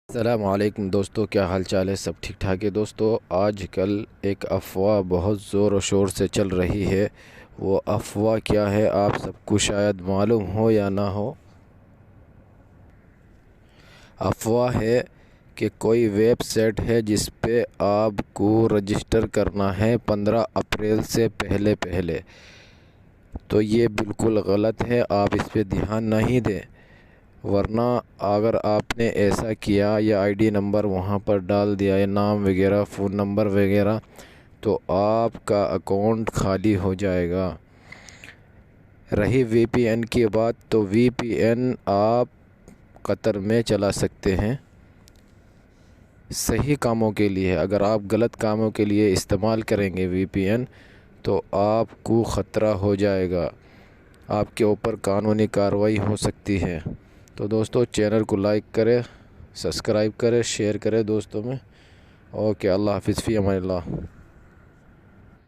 السلام علیکم دوستو، کیا حال چال ہے؟ سب ٹھیک ٹھاک ہے دوستو۔ آج کل ایک افواہ بہت زور و شور سے چل رہی ہے۔ وہ افواہ کیا ہے آپ سب کو شاید معلوم ہو یا نہ ہو۔ افواہ ہے کہ کوئی ویب سائٹ ہے جس پہ آپ کو رجسٹر کرنا ہے 15 اپریل سے پہلے۔ تو یہ بالکل غلط ہے، آپ اس پہ دھیان نہیں دیں، ورنہ اگر آپ نے ایسا کیا یا آئی ڈی نمبر وہاں پر ڈال دیا یا نام وغیرہ، فون نمبر وغیرہ، تو آپ کا اکاؤنٹ خالی ہو جائے گا۔ رہی وی پی این کی بات، تو وی پی این آپ قطر میں چلا سکتے ہیں صحیح کاموں کے لیے۔ اگر آپ غلط کاموں کے لیے استعمال کریں گے وی پی این تو آپ کو خطرہ ہو جائے گا، آپ کے اوپر قانونی کارروائی ہو سکتی ہے۔ تو دوستو، چینل کو لائک کرے، سبسکرائب کرے، شیئر کرے دوستوں میں۔ اوکے، اللہ حافظ، فی امان اللہ۔